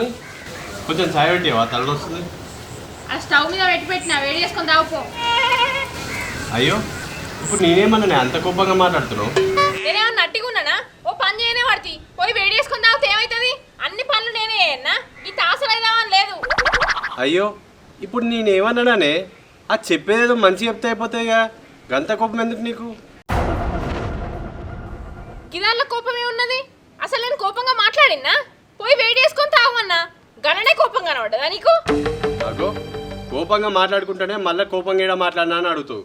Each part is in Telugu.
భవాని కొంచెం చాయ్ పెట్టేవా తల వస్తుంది. ఆ స్టవ్ మీద పెట్టినా వేడి చేసుకొని తాగుపో. అయ్యో ఇప్పుడు నేనేమన్నా అంత కోపంగా మాట్లాడుతున్నావు? నేనేమన్నా నట్టిగా ఉన్నానా? ఓ పని చేయనే పడుతుంది, పోయి వేడి చేసుకొని తాగితే ఏమవుతుంది? అన్ని పనులు నేనే చేయన్నా, ఈ తాసలు అయిదామని లేదు. అయ్యో ఇప్పుడు నేనేమన్నానే? అది చెప్పేదేదో మంచి చెప్తే అయిపోతాయిగా, గంత కోపం ఎందుకు నీకు? గిదాల్లో కోపమే ఉన్నది? అసలు నేను కోపంగా మాట్లాడినా? పోయి వేడి చేసుకొని తాగమన్నా, గననే కోపం కనబడ్డదా నీకు? అగో కోపంగా మాట్లాడుకుంటేనే మళ్ళీ కోపంగా ఏడా మాట్లాడినా అని అడుగుతావు.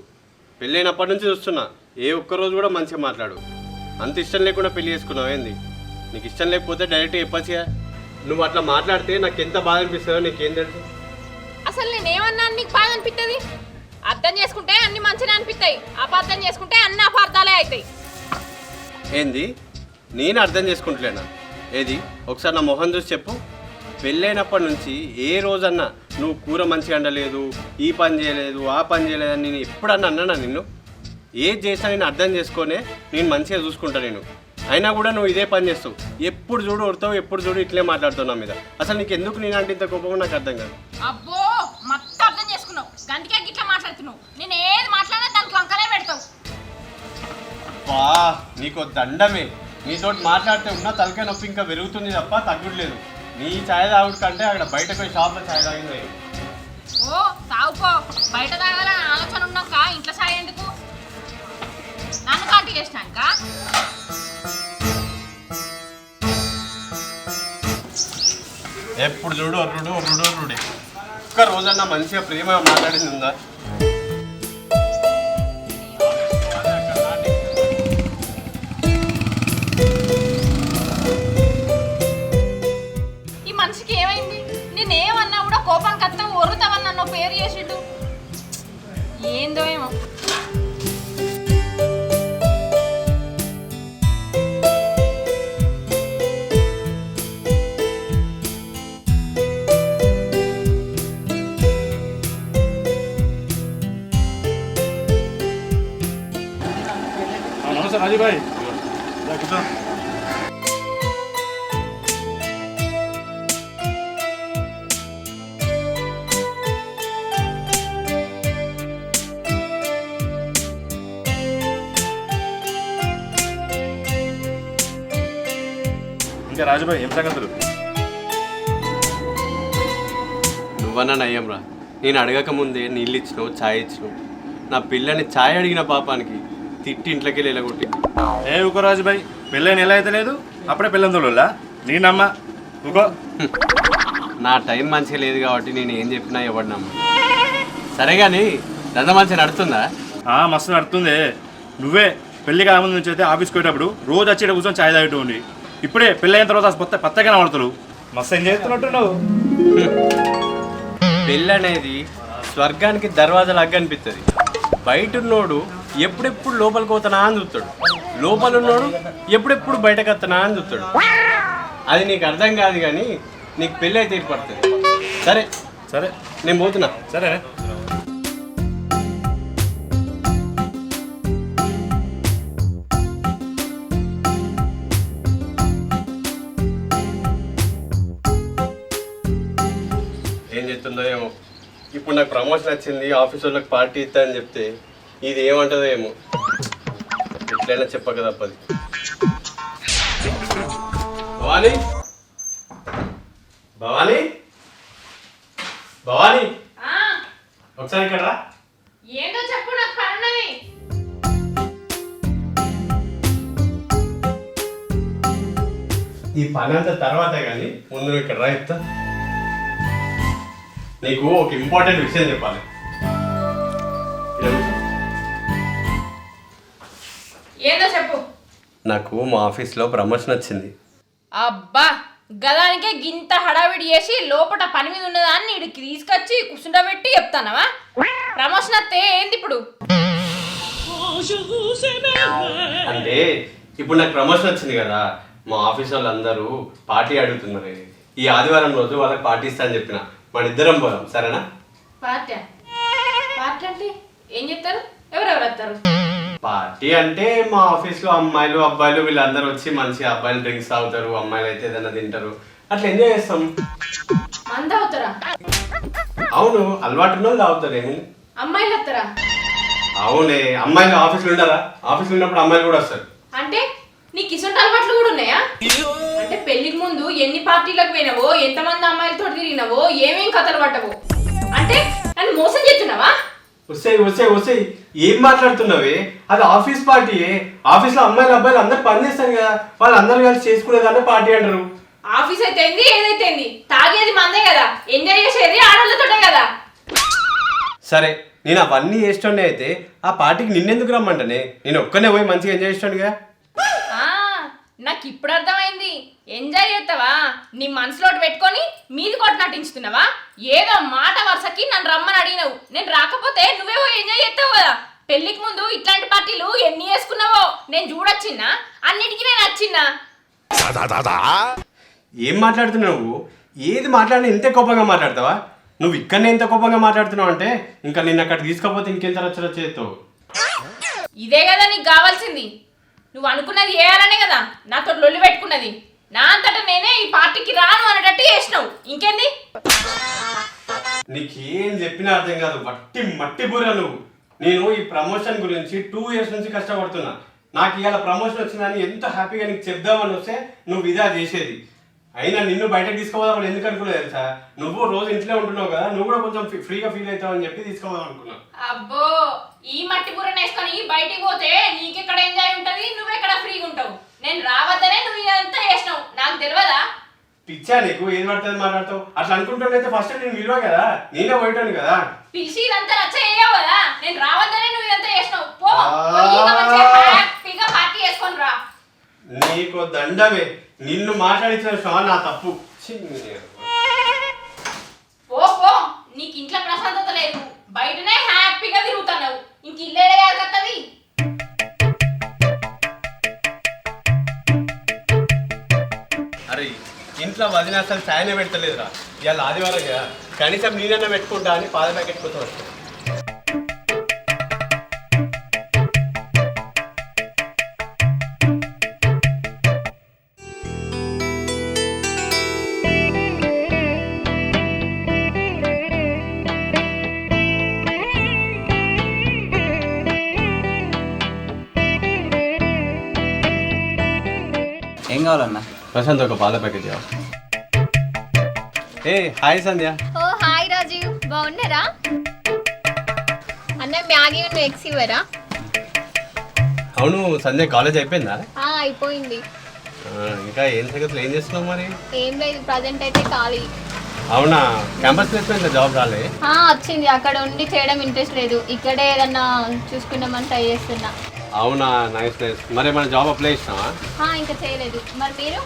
పెళ్ళైనప్పటి నుంచి చూస్తున్నా, ఏ ఒక్కరోజు కూడా మంచిగా మాట్లాడు. అంత ఇష్టం లేకుండా పెళ్లి చేసుకున్నావు ఏంది? నీకు ఇష్టం లేకపోతే డైరెక్ట్గా చెప్పచ్చుగా. నువ్వు అట్లా మాట్లాడితే నాకు ఎంత బాధ అనిపిస్తుందో నీకేం తెలుసు? అసలు నేనేమన్నా నీకు బాధ అనిపిస్తుంది? అర్థం చేసుకుంటే అన్ని మంచిగా అనిపిస్తాయి, అపార్థం చేసుకుంటే అన్ని అపార్థాలే అవుతాయి. ఏంది నేను అర్థం చేసుకుంటలేనా? ఏది ఒకసారి నా మొహం చూసి చెప్పు. పెళ్ళైనప్పటి నుంచి ఏ రోజన్నా నువ్వు కూర మంచిగా వండలేదు, ఈ పని చేయలేదు, ఆ పని చేయలేదని నేను ఎప్పుడన్నా అన్నానా నిన్ను? ఏది చేసినా నేను అర్థం చేసుకొనే నేను మంచిగా చూసుకుంటా నేను. అయినా కూడా నువ్వు ఇదే పని చేస్తావు, ఎప్పుడు చూడు కొడతావు, ఎప్పుడు చూడు ఇట్లే మాట్లాడుతావు నా మీద. అసలు నీకు ఎందుకు నేను అంటే ఇంత కోపం నాకు అర్థం కాదు. అబ్బో మొత్తం అర్థం చేసుకున్నావు, గంటకే గిట్లా మాట్లాడుతున్నావు. నేను ఏది మాట్లాడినా దానికి వంకనే పెడతావు. వా నీకు దండమే, నీతోటి మాట్లాడితే ఉన్న తలకాయ నొప్పి ఇంకా పెరుగుతుంది తప్ప తగ్గట్లేదు. నీ ఛాయ్ తాగుడు కంటే అక్కడ బయట పోయి షాప్లో ఛాయ్ తాగింది. ఓ తాగుపో, బయట తాగాలని ఆలోచన ఉన్నాక ఇంట్లో ఛాయ్ ఎందుకు? నన్ను కాంటి చేసినాక ఎప్పుడు చూడు అర్రుడు అర్రుడు అర్రుడే. ఒక్క రోజన్నా మంచిగా ప్రేమ మాట్లాడింది ఉందా? ఈ మనిషికి ఏమైంది? నేనేమన్నా కూడా కోపానికి అత్తం ఒర్రుతావని నన్ను పేరు చేసిండు. ఏందో ఏమో. नमस्ते राजू भाई, ఇంకా రాజు భాయ్ ఏం సంగతులు? నువ్వన్నా నయ్యం రా, నేను అడగక ముందే నీళ్ళు ఇచ్చినావు, ఛాయ్ ఇచ్చినావు. నా పిల్లని ఛాయ్ అడిగిన పాపానికి తిట్టి ఇంట్లోకి వెళ్ళి ఎలగొట్టి. ఏ ఊకో రాజు భాయ్, పెళ్ళైన ఎలా అయితే లేదు అప్పుడే పెళ్ళందులో నేనమ్మా ఊకో. నా టైం మంచిగా లేదు కాబట్టి నేను ఏం చెప్పినా ఎవడినమ్మా. సరే కానీ దంద మంచిగా నడుతుందా? మస్తు నడుతుంది. నువ్వే పెళ్లి కాముందు నుంచి అయితే ఆఫీస్కి పోయేటప్పుడు రోజు వచ్చి కూర్చొని ఛాయ్ తాగుతూ ఉండి, ఇప్పుడే పెళ్ళి అయిన తర్వాత పత్తగా నడుతులు మస్తు ఎంజాయ్ చేస్తున్నట్టు నువ్వు. పెళ్ళి అనేది స్వర్గానికి దర్వాజా లాగా అనిపిస్తుంది. బయట ఉన్నోడు ఎప్పుడెప్పుడు లోపలికి పోతానా అని చూస్తాడు, లోపల ఉన్నోడు ఎప్పుడెప్పుడు బయటకు వస్తానా అని చూస్తాడు. అది నీకు అర్థం కాదు కానీ నీకు పెళ్ళి అయితే ఏర్పడుతుంది. సరే సరే నేను పోతున్నా. సరే ఏం చెప్తుందో ఏమో. ఇప్పుడు నాకు ప్రమోషన్ వచ్చింది, ఆఫీస్ వాళ్ళకి పార్టీ ఇస్తా అని చెప్తే ఇది ఏమంటుందో ఏమో. ఎట్లయినా చెప్పక తప్పది. భవానీ భవానీ భవానీ ఒకసారి ఇక్కడ రా. ఏందో చెప్పు, నాకు పని ఉన్నది. ఈ పని అంతా తర్వాత కానీ ముందు నువ్వు ఇక్కడ రా, చెప్తా. నీకు ఒక ఇంపార్టెంట్ విషయం చెప్పాలి. ఏందో చెప్పు. నాకు మా ఆఫీస్లో ప్రమోషన్ వచ్చింది. అబ్బా గదానికే గింత హడావిడి చేసి లోపల పని మీద ఉన్నదాన్ని ఇడికి తీసుకొచ్చి కూర్చుండబెట్టి చెప్తానవా? ప్రమోషన్ వస్తే ఏంది ఇప్పుడు? అంటే ఇప్పుడు నాకు ప్రమోషన్ వచ్చింది కదా, మా ఆఫీస్ వాళ్ళందరూ పార్టీ అడుగుతున్నారు. ఈ ఆదివారం రోజు వాళ్ళకి పార్టీ ఇస్తా అని చెప్పిన. మన ఇద్దరం పోదాం, సరేనా? పార్టీ పార్టీ అంటే ఏం చెప్తారు? ఎవరెవరు వస్తారు? పార్టీ అంటే మా ఆఫీస్లో అమ్మాయిలు అబ్బాయిలు వీళ్ళందరూ వచ్చి మంచిగా, అబ్బాయిలు డ్రింక్స్ తాగుతారు, అమ్మాయిలు అయితే ఏదైనా తింటారు. అట్లా ఎంజాయ్ చేస్తాం. మంద అవుతారా? అవును, అలవాటు ఉన్నది తాగుతారేమి. అమ్మాయిలు వస్తారా? అవునే, అమ్మాయిలు ఆఫీస్లో ఉండరా? ఆఫీస్లో ఉన్నప్పుడు అమ్మాయిలు కూడా వస్తారు. అంటే నీకు ఇసుంటి అలవాట్లు కూడా ఉన్నాయా? అంటే పెళ్లికి ముందు ఎన్ని పార్టీలకు పోయినావో, ఎంతమంది అమ్మాయిలతో తిరిగినావో, ఏమేం కథలు పట్టవో, అంటే నన్ను మోసం చేస్తున్నావా? వస్తాయి ఏం మాట్లాడుతున్నావే? అది ఆఫీస్ పార్టీయే. ఆఫీస్లో అమ్మాయిలు అబ్బాయిలు అందరు పని చేస్తారు కదా, వాళ్ళు అందరు కలిసి చేసుకునేదాన్ని పార్టీ అంటారు. ఆఫీస్ అయితే ఏదైతే తాగేది మందే కదా, ఎంజాయ్ చేసేది ఆడవాళ్ళతోటే కదా. సరే, నేను అవన్నీ చేస్తుండే అయితే ఆ పార్టీకి నిన్నెందుకు రమ్మంటనే? నేను ఒక్కనే పోయి మంచిగా ఎంజాయ్ చేస్తుండగా. నాకు ఇప్పుడు అర్థమైంది. ఎంజాయ్ చేస్తావా? నీ మనసులో పెట్టుకొని మీది కొట్టు నటించుతున్నావా? ఏదో మాట వరుసకి నన్ను రమ్మని అడిగినావు, నేను రాకపోతే నువ్వే పోయి ఎంజాయ్ చేస్తావు కదా. పెళ్లికి ముందు ఇట్లాంటి పార్టీలు ఎన్ని వేసుకున్నావో నేను చూడొచ్చిన్నా, అన్నిటికీ నేను వచ్చిన్నా. ఏం మాట్లాడుతున్నావు? ఏది మాట్లాడినా ఇంతే కోపంగా మాట్లాడతావా? నువ్వు ఇక్కడనే ఇంత కోపంగా మాట్లాడుతున్నావు అంటే ఇంకా నిన్ను అక్కడ తీసుకపోతే ఇంకెంత రచ్చరచ్చేస్తావు. ఇదే కదా నీకు కావాల్సింది. నువ్వు అనుకున్నది చేయాలనే కదా నాతో లొల్లి పెట్టుకున్నది. నా అంతటా నేనే ఈ పార్టీకి రాను అనేటట్టు చేసినావు. ఇంకేంది? నీకేం చెప్పినా అర్థం కాదు, మట్టి బుర్ర నువ్వు. నేను ఈ ప్రమోషన్ గురించి 2 years నుంచి కష్టపడుతున్నా. నాకు ఇవాళ ప్రమోషన్ వచ్చిందని ఎంత హ్యాపీగా నీకు చెప్దామని వస్తే నువ్వు ఇదా చేసేది. అయినా నిన్ను బయటకు తీసుకోవాలని ఎందుకు అనుకున్నావు తెలుసా? నువ్వు రోజు ఇంట్లో ఉంటున్నావు కదా, నువ్వు కూడా కొంచెం ఫ్రీగా ఫీల్ అవుతావు అని చెప్పి తీసుకోవాలని అనుకున్నా. అబ్బో, ఈ మట్టి బుర్రను వేసుకొని బయటికి పోతే నీకెక్కడ ఎంజాయ్ ఉంటది, నువ్వెక్కడ ఫ్రీగా ఉంటావు. నేను రావద్దనే నువ్వు ఇదంతా చేసినావు, నాకు తెలియదా? పిచ్చా నీకు? ఏది పడుతుంది మాట్లాడతావు? అట్లా అనుకుంటున్నైతే ఫస్ట్ నేను విలువ కదా, నేనే పోయటాను కదా. పిలిచి ఇదంతా నచ్చ చేయవు కదా, నేను రావద్దనే నువ్వు ఇదంతా చేసినావు. పో, పోయి ఇక మంచిగా హ్యాపీగా పార్టీ చేసుకొని రా. నీకు దండమే, నిన్ను మాట్లాడించిన నా తప్పు. పో, నీకు ఇంట్లో ప్రశాంతత లేదు, బయటనే హ్యాపీగా తిరుగుతున్నావు. ఇంక ఇల్లేడే కత్తది. అరే, ఇంట్లో వదిన అసలు ఫ్యానే పెడతలేదురా. ఇవాళ ఆదివారం కదా, కనీసం నేనన్నా పెట్టుకుంటా అని పాల ప్యాకెట్ కోసం వస్తాను. ఏం కావాలన్నా? ప్రశాంత్ ఒక పాల ప్యాకెట్ కావాలి. ఏ హాయ్ సంధ్య. ఓ హాయ్ రాజీవ్, బాగున్నారా? అన్న మ్యాగీ ఉన్న ఎగ్స్ ఇవ్వరా? అవును సంధ్య, కాలేజ్ అయిపోయిందా? అయిపోయింది. ఇంకా ఏం సంగతులు, ఏం చేస్తున్నావు మరి? ఏం లేదు, ప్రజెంట్ అయితే ఖాళీ. అవునా, క్యాంపస్ ప్లేస్మెంట్ జాబ్ రాలే? వచ్చింది, అక్కడ ఉండి చేయడం ఇంట్రెస్ట్ లేదు, ఇక్కడే ఏదన్నా చూసుకుందామని ట్రై చేస్తున్నా. అవునా, నైస్. మరి మన జాబ్ అప్లై చేసినావా? ఇంకా చేయలేదు. మరి మీరు?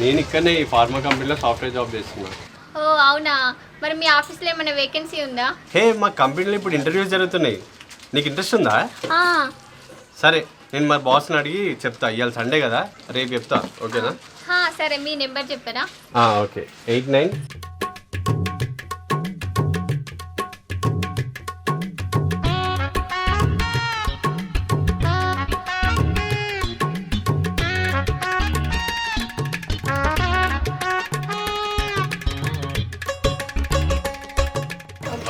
నేను ఇక్కడనే ఈ ఫార్మా కంపెనీలో సాఫ్ట్వేర్ జాబ్ చేస్తున్నా. ఓ అవునా, మరి మీ ఆఫీస్లో ఏమైనా వేకెన్సీ ఉందా? హే, మా కంపెనీలో ఇప్పుడు ఇంటర్వ్యూస్ జరుగుతున్నాయి, నీకు ఇంట్రెస్ట్ ఉందా? సరే, నేను మా బాస్ని అడిగి చెప్తా. ఇవాళ సండే కదా, రేపు చెప్తా. ఓకేనా? సరే, మీ నెంబర్ చెప్పారా? ఓకే, 89.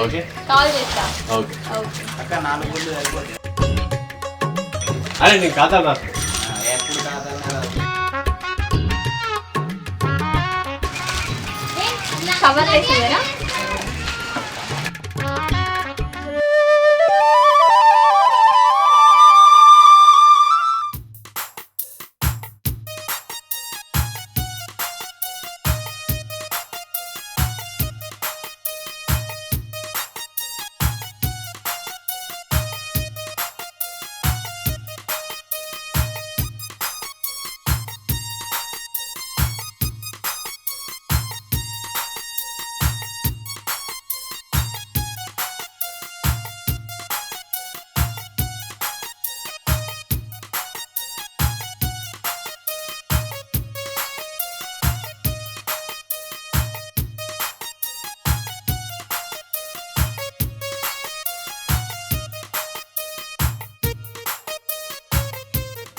ఓకే, కాల్ చేస్తా. ఓకే. ఓకే. అక్క 4 గుళ్ళు అయిపోతుంది. అరే నేను ఖాతాలు రాస్తా. ఎప్పుడు కాదన్నా కవర్ చేసి ఇవ్వరా?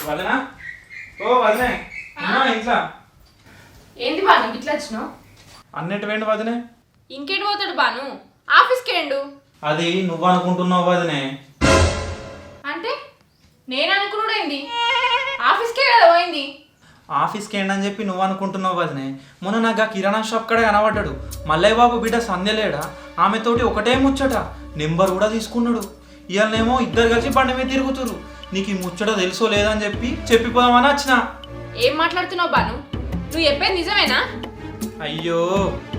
వదనా, ఓ వదనే, ఇంట్లో ఏంది బాను ఇట్లా వచ్చినావు? అన్నట్టు వేండి వదినే. ఇంకేటి పోతాడు బాను? ఆఫీస్కి ఏండు. అది నువ్వు అనుకుంటున్నావు వదినే. అంటే నేను అనుకున్నాడేంది? ఆఫీస్కే కదా పోయింది. ఆఫీస్కి ఏంటని చెప్పి నువ్వు అనుకుంటున్నావు వదినే. మొన్న నాకు ఆ కిరాణా షాప్ కడే కనబడ్డాడు. మల్లయ్య బాబు బిడ్డ సంధ్యలేడా, ఆమెతోటి ఒకటే ముచ్చట, నెంబర్ కూడా తీసుకున్నాడు. ఇవాళనేమో ఇద్దరు కలిసి బండి మీద తిరుగుతురు. నీకు ఈ ముచ్చట తెలుసో లేదని చెప్పిపోదామని వచ్చిన. ఏం మాట్లాడుతున్నావు బాను? నువ్వు చెప్పేది నిజమేనా? అయ్యో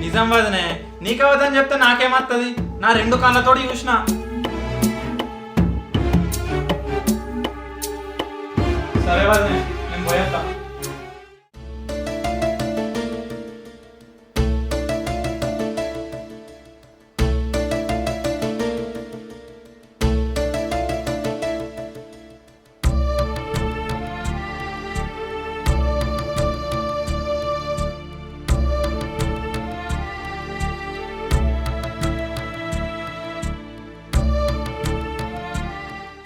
నిజం వదినే, నీకు అవదని చెప్తే నాకేమత్తది? నా 2 కళ్ళతోటి చూసిన. సరే వదినే, నేను పోయేస్తా.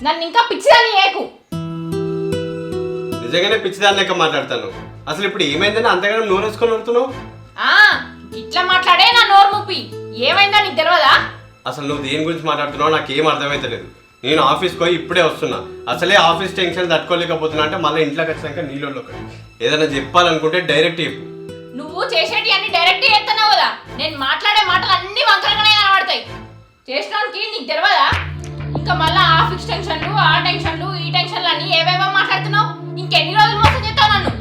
నన్ను ఇంకా పిచ్చిదాన్ని ఏకు. నిజంగానే పిచ్చిదాన్ని లెక్క మాట్లాడతాను. అసలు ఇప్పుడు ఏమైందని అంతగానో నోరు వేసుకొని వడుతున్నావు? ఇట్లా మాట్లాడే నా నోరు ముప్పి. ఏమైందా నీకు తెలియదా? అసలు నువ్వు దేని గురించి మాట్లాడుతున్నావు నాకేం అర్థమైతలేదు. నేను ఆఫీస్కి పోయి ఇప్పుడే వస్తున్నా. అసలే ఆఫీస్ టెన్షన్ తట్టుకోలేకపోతున్నా అంటే మళ్ళీ ఇంట్లోకి వచ్చినాక నీళ్ళలో ఏదైనా చెప్పాలనుకుంటే డైరెక్ట్ చెప్పు. నువ్వు చేసేటి అన్ని డైరెక్ట్ చేస్తున్నావు కదా. నేను మాట్లాడే మాటలు అన్ని వంకరగానే కనబడతాయి. చేసినానికి నీకు తెలియదా? ఇంకా మళ్ళీ ఆఫీస్ టెన్షన్లు, ఆ టెన్షన్లు, ఈ టెన్షన్లు అని ఏవేవో మాట్లాడుతున్నావు. ఇంకెన్ని రోజులు మోసం చేస్తావు నన్ను?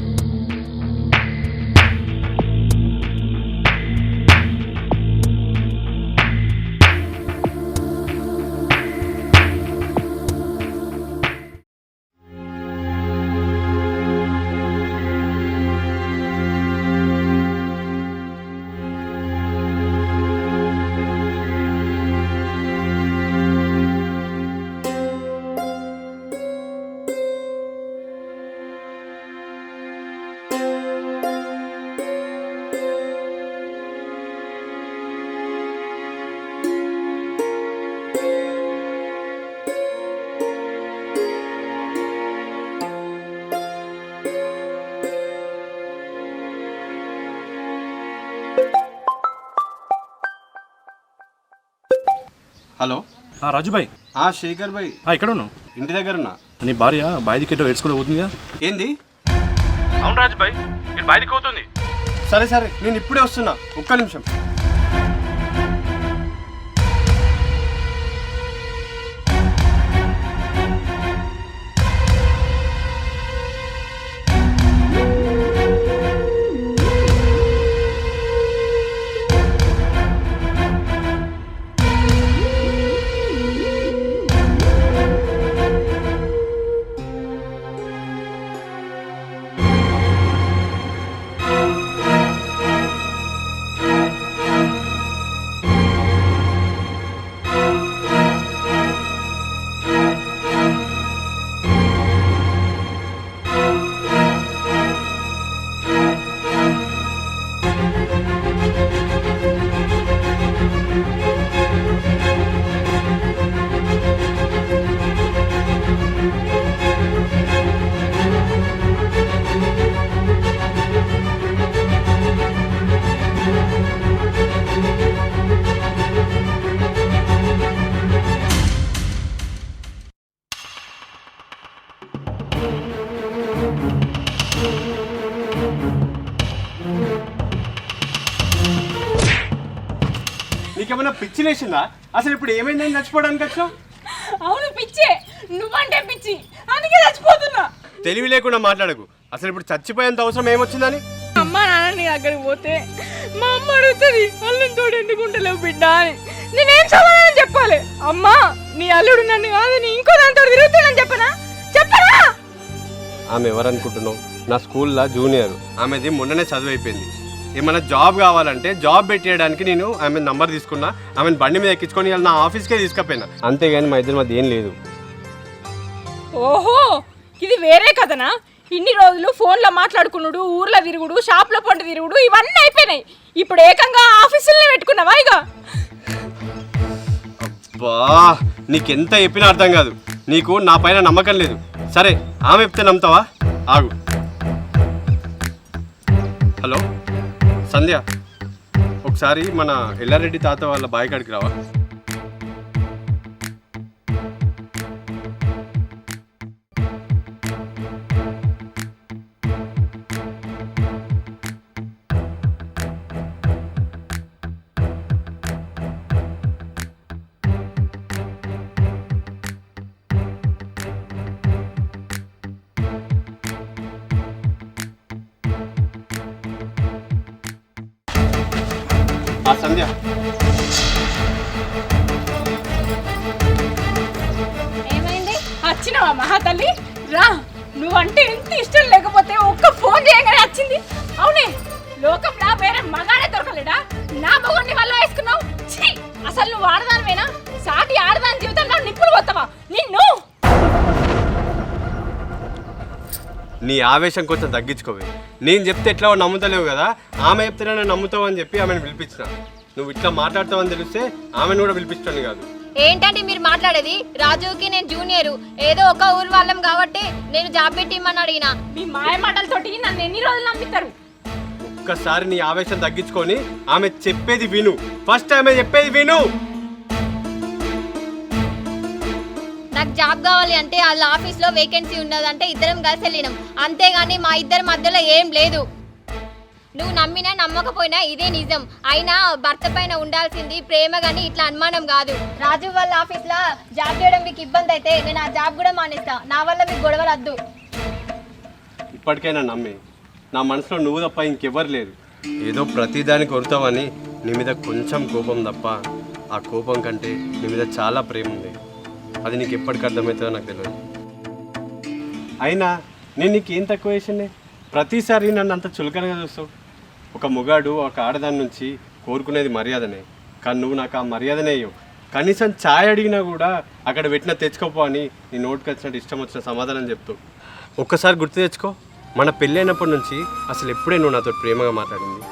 హలో రాజుబాయ్. శేఖర్ భాయ్, ఎక్కడ ఉన్నావు? ఇంటి దగ్గర ఉన్నా. నీ భార్య బాయిదికేటో ఏడ్చుకుంటూ పోతుందిగా? ఏంది? అవును రాజుబాయ్, మీరు బాయిదికి అవుతుంది. సరే సరే, నేను ఇప్పుడే వస్తున్నా, ఒక్క నిమిషం. నీకేమైనా పిచ్చి లేచిందా? అసలు ఇప్పుడు ఏమైందని చచ్చిపోవడానికి వచ్చావు? అవును పిచ్చే, నువ్వంటే పిచ్చి, అందుకే చచ్చిపోతున్నా. తెలివి లేకుండా మాట్లాడకు. అసలు ఇప్పుడు చచ్చిపోయేంత అవసరం ఏమొచ్చిందని? అమ్మ నాన్న నీ దగ్గరికి పోతే మా అమ్మ అడుగుతుంది అల్లుని తోడు ఎందుకు ఉండలేవు బిడ్డ అని. నేనేం సమాధానం చెప్పాలి? అమ్మా నీ అల్లుడు నన్ను కాదని ఇంకో దాంతో తిరుగుతానని చెప్పనా? ఆమె ఎవరనుకుంటున్నావు? నా స్కూల్లో జూనియర్. ఆమెది మొన్ననే చదువు అయిపోయింది. ఏమైనా జాబ్ కావాలంటే జాబ్ పెట్టేయడానికి నేను ఆమె నంబర్ తీసుకున్నా, ఆమెను బండి మీద ఎక్కించుకొని నా ఆఫీస్కే తీసుకుపోయినా. అంతేగాని మా ఇద్దరి మధ్య ఏం లేదు. ఓహో, ఇది వేరే కథనా? ఇన్ని రోజులు ఫోన్లో మాట్లాడుకున్నాడు, ఊర్లో తిరుగుడు, షాప్లో పండు తిరుగుడు, ఇవన్నీ అయిపోయినాయి. ఇప్పుడు ఏకంగా ఆఫీసుల్ని పెట్టుకున్నావా? ఇక అబ్బా, నీకెంత చెప్పినా అర్థం కాదు. నీకు నా పైన నమ్మకం లేదు. సరే, ఆమె చెప్తే నమ్ముతావా? ఆగు. హలో, సంధ్య ఒకసారి మన ఎల్లారెడ్డి తాత వాళ్ళ బావి కాడికి రావా? సంధ్య ఏమైంది? వచ్చినావా మహాతల్లి? రా, నువ్వంటే ఎంత ఇష్టం లేకపోతే ఒక్క ఫోన్ చేయగానే వచ్చింది. అవునే, లోకంలో వేరే మగాడే దొరకలేడా? నా మొగుడిని వల్ల వేసుకున్నావు. ఛీ, అసలు నువ్వు ఆడదానివేనా? సాటి ఆడదాని జీవితంలో నిప్పులు పోతావా నిన్ను? నీ ఆవేశం కొంచెం తగ్గించుకోవే. నేను చెప్తే ఎట్లా నమ్ముతలేవు కదా, ఆమె చెప్తేనే నేను నమ్ముతావు అని చెప్పి ఆమెను పిలిపించిన. నువ్వు ఇట్లా మాట్లాడతావని తెలిస్తే ఆమెను కూడా పిలిపించాను కాదు. ఏంటంటే మీరు మాట్లాడేది? రాజుకి నేను జూనియరు, ఏదో ఒక ఊరు వాళ్ళం కాబట్టి నేను జాబ్ పెట్టిమ్మని అడిగినా. మీ మాయ మాటలతోటి నన్ను ఎన్ని రోజులు నమ్మిస్తారు? ఒక్కసారి నీ ఆవేశం తగ్గించుకొని ఆమె చెప్పేది విను. ఫస్ట్ ఆమె చెప్పేది విను. నాకు జాబ్ కావాలి అంటే వాళ్ళ ఆఫీస్లో వేకెన్సీ ఉన్నదంటే ఇద్దరం కలిసి వెళ్ళినాం, అంతేగాని మా ఇద్దరి మధ్యలో ఏం లేదు. నువ్వు నమ్మినా నమ్మకపోయినా ఇదే నిజం. అయినా భర్త పైన ఉండాల్సింది ప్రేమ కానీ ఇట్లా అనుమానం కాదు. రాజు వాళ్ళ ఆఫీస్లో జాబ్ చేయడం మీకు ఇబ్బంది అయితే నేను ఆ జాబ్ కూడా మానేస్తా. నా వల్ల మీకు గొడవలు వద్దు. ఇప్పటికైనా నమ్మి, నా మనసులో నువ్వు తప్ప ఇంకెవ్వరు లేరు. ఏదో ప్రతిదానికి కొరుతావని నీ మీద కొంచెం కోపం తప్ప ఆ కోపం కంటే నీ మీద చాలా ప్రేమ ఉంది. అది నీకు ఎప్పటికి అర్థమవుతుందో నాకు తెలియదు. అయినా నేను నీకేం తక్కువ వేసిండే? ప్రతిసారి నన్ను అంత చులకనగా చూస్తావు. ఒక మొగాడు ఒక ఆడదాని నుంచి కోరుకునేది మర్యాదనే, కానీ నువ్వు నాకు ఆ మర్యాదనే ఇవ్వవు. కనీసం ఛాయ్ అడిగినా కూడా అక్కడ పెట్టిన తెచ్చుకోపో అని నీ నోటికి వచ్చినట్టు ఇష్టం వచ్చిన సమాధానం చెప్తావు. ఒక్కసారి గుర్తు తెచ్చుకో, మన పెళ్ళైనప్పటి నుంచి అసలు ఎప్పుడే నువ్వు నాతో ప్రేమగా మాట్లాడింది?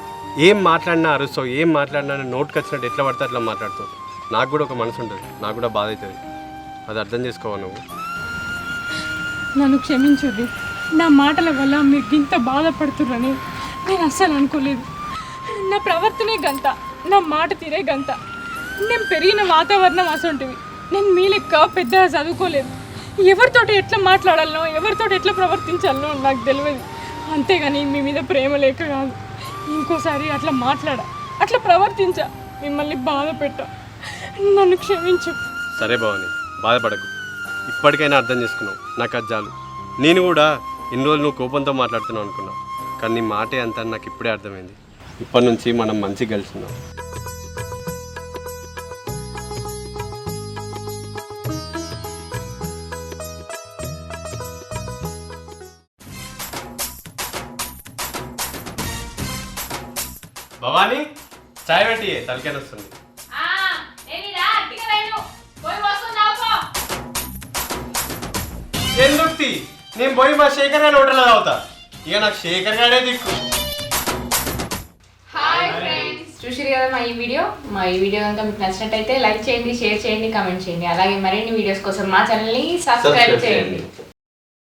ఏం మాట్లాడినా అరుస్తావు, ఏం మాట్లాడినా నోటికి వచ్చినట్టు ఎట్లా పడితే అట్లా మాట్లాడుతావు. నాకు కూడా ఒక మనసు ఉంటుంది, నాకు కూడా బాధ అవుతుంది. అది అర్థం చేసుకోవా నువ్వు? నన్ను క్షమించుది. నా మాటల వల్ల మీరు ఇంత బాధపడుతున్నారని నేను అస్సలు అనుకోలేదు. నా ప్రవర్తనే గంత, నా మాట తీరే గంత. నేను పెరిగిన వాతావరణం అసంటివి. నేను మీ లెక్క పెద్దగా చదువుకోలేదు. ఎవరితోటి ఎట్లా మాట్లాడాలనో, ఎవరితోటి ఎట్లా ప్రవర్తించాలనో నాకు తెలియదు. అంతేగాని మీ మీద ప్రేమ లేక కాదు. ఇంకోసారి అట్లా అట్లా ప్రవర్తించా, మిమ్మల్ని బాధ పెట్టా. నన్ను క్షమించు. సరే భవాని, బాధపడకు. ఇప్పటికైనా అర్థం చేసుకున్నావు, నాకు అది చాలు. నేను కూడా ఇన్ని రోజులు నువ్వు కోపంతో మాట్లాడుతున్నావు అనుకున్నావు, కానీ నీ మాటే అంత నాకు ఇప్పుడే అర్థమైంది. ఇప్పటి నుంచి మనం మంచిగా కలిసినాం. భవాని, చాయ్ పెట్టి తలకాయ వస్తుంది. ఎందుకు? నేను పోయి మా శేఖర్ గారి హోటల్లో తాగుతా. ఇక నాకు శేఖర్ గారే దిక్కు. హాయ్ ఫ్రెండ్స్, చూసిరు కదా మా ఈ వీడియో కనుక మీకు నచ్చినట్టయితే లైక్ చేయండి, షేర్ చేయండి, కామెంట్ చేయండి. అలాగే మరిన్ని వీడియోస్ కోసం మా ఛానల్ని సబ్స్క్రైబ్ చేయండి.